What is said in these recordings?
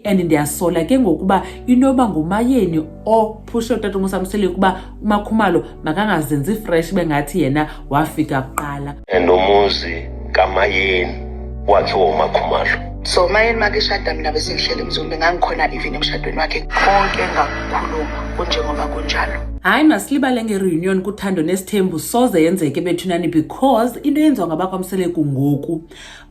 and ndiyasola ke ngokuba inoba ngumayeni ophushe utata uMosamsele kuba uMakhumalo makangazenzi fresh bengathi yena wafika kuqala. Nomuzi kamayeni wakhe uMakhumalo. So mayeni makeshada mina bese ngihlele eMzumbe ngangikhona even emshadweni wakhe konke ngakukhuluma kunjengoba kunjalo. Hayi masilibale nge-reunion kuThando neSithembu soze yenzeke bethunani because into yenziwa ngabakwaMsele ngoku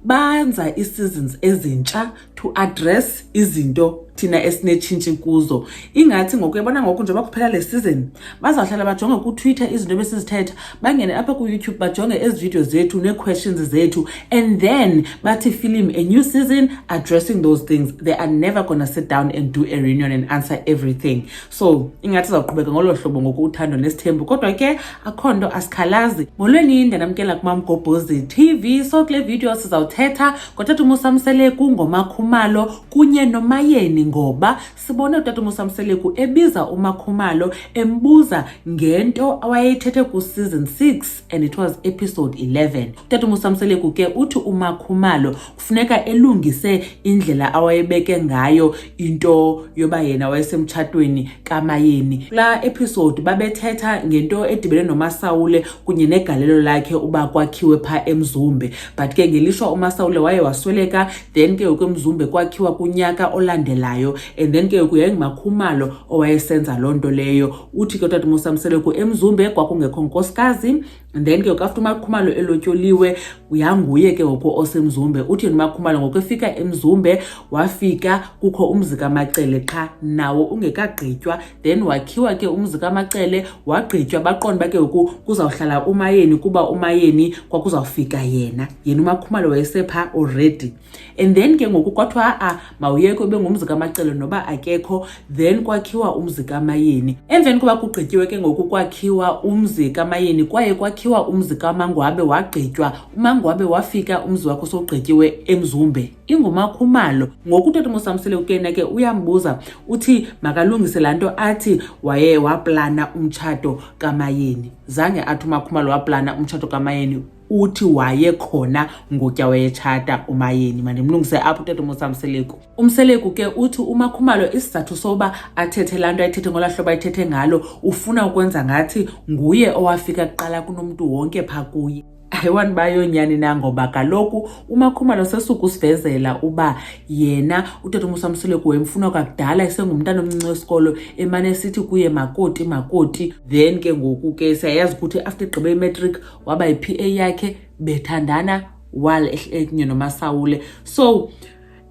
banza i-seasons ezintsha to address izinto thina esinetshintshi kuzo. Ingathi ngoku yabona ngoku nje bakuphela le season bazawuhlala bajonge ku-Twitter izinto besizithetha bangene apha ku-YouTube bajonge ezi videos zethu ne-questions zethu and then bathi film a new season addressing those things. They are never gonna sit down and do a reunion and answer everything. So ingathi zawuqhubeka ngolo hlobo ngoku uThando neSithembu kodwa ke akho nto asikhalazi. Molweni ndanamkela kuMamgobhozi TV. So kule video sizawuthetha ngotata uMosamsele ngoMakhumalo kunye nomayeni ngoba sibone utata uMosamsele ebiza uMakhumalo embuza ngento awayethethe ku season 6 and it was episode 11. Utata uMosamsele ke uthi uMakhumalo kufuneka elungise indlela awayebeke ngayo into yoba yena wayesemtshatweni kamayeni. La episode babethetha ngento edibene noMasawule kunye negalelo lakhe uba kwakhiwe pha eMzumbe but ke ngelishwa uMasawule waye wasweleka then ke eMzumbe kwakhiwa kunyaka olandelayo and then ke uMakhumalo owayesenza lonto leyo. Uthi ke utata uMosamsele eMzumbe kwakungekho nkosikazi and then ke after uMakhumalo elotyoliwe uyanguye ke ngoku osemzumbe. Uthi uMakhumalo ngokufika eMzumbe wafika kukho umzi kaMacele qha nawo ungekagqitywa then wakhiwa ke umzi kaMacele wagqitywa baqonda ke ngoku kuzawuhlala umayeni kuba umayeni kwakuzawufika yena uMakhumalo wayesepha already and then ke ngoku kwathiwa mawuyeke bengumzi kaMacele noba akekho then kwakhiwa umzi kamayeni. Emveni kuba kugqityiwe ke ngoku kwakhiwa umzi kamayeni kwaye kwakhiwa umzi kaMangwabe wagqitywa uMangwabe wafika umzi wakho sogqityiwe eMzumbe inguMakhumalo. Ngoku utata uMosamsele ukena ke uyambuza uthi makalungise lanto athi waye waplana umtshato kamayeni. Zange athi uMakhumalo waplana umtshato kamayeni uthi waye khona ngotya wayetshata umayeni. Mandimlungise apho utata uMosamsele. UMseleku ke uthi uMakhumalo isizathu soba athethe lanto ayithethe ngolahlobo ayithethe ngalo ufuna ukwenza ngathi nguye owafika kuqala kunomntu wonke pha kuye. Ayiwani bayonyani na ngoba kaloku uMakhumalo sesukusivezela uba yena utata uMosamsele wemfuna kakudala esengumntana omncinci wesikolo emane sithi kuye makoti then ke ngoku ke siyayazi ukuthi after gqibe imatric waba yiPA yakhe bethandana while ehleknye noMasawule. So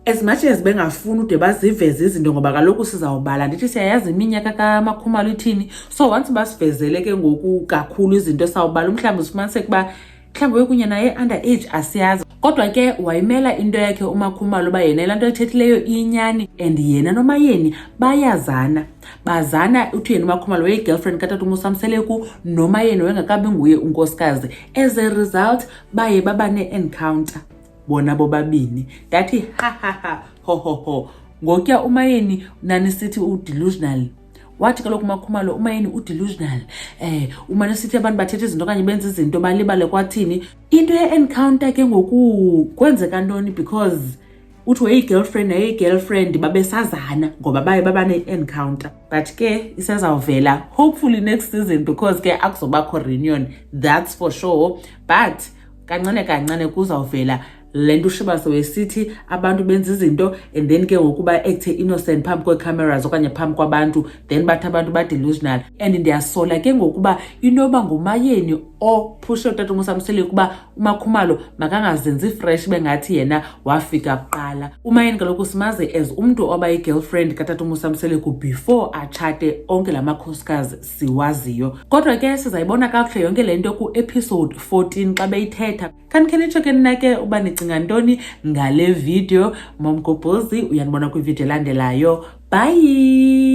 as much as bengafuni ude baziveze izinto ngoba kaloku sizawubala ndithi siyayazi iminyaka kaMakhumalo ithini. So once basivezele ke ngoku kakhulu izinto sawubala mhlawumbe ufumanise kuba mhlawumbe wekunye naye underage asiyazi kodwa ke wayimela into yakhe uMakhumalo ba yena lanto ethethileyo inyani and yena nomayeni bayazana bazana. Uthi yena uMakhumalo wayegirlfriend katata uMosamsele nomayeni wengakabi nguye unkosikazi. As a result baye baba ne-encounter bona bobabini ndathi ho ngokya umayeni nani sithi udelusional. Wathi kaloku uMakhumalo umayeni udelusional umane sithi abantu bathethe izinto okanye benza izinto balibale kwathini into ye-encounter ke ngoku kwenzeka ntoni because uthi wayeyigirlfriend nayeyigirlfriend babesazana ngoba baye baba ne-encounter but ke isezawuvela hopefully next season because ke akuzobakho reunion that's for sure but kancane kuzawuvela lento uShibase wesithi abantu benza izinto and then ke ngokuba act innocent phambi kwe-cameras okanye phambi kwabantu then bathi abantu ba-delusional and ndiyasola ke ngokuba inoba ngumayeni ophushe utata uMosamsele kuba uMakhumalo makangazenzi fresh bengathi yena wafika kuqala. Umayeni kaloku simaze as umntu oba yi-girlfriend katata uMosamsele before atshate onke la makhosikazi siwaziyo kodwa ke sizayibona kakuhle yonke le nto ku-episode 14 xa beyithetha. Khanikhe nitsho ke nina ke uba nicinga ntoni ngale video. Mamgobhozi uyanibona kwivideo elandelayo. Bye.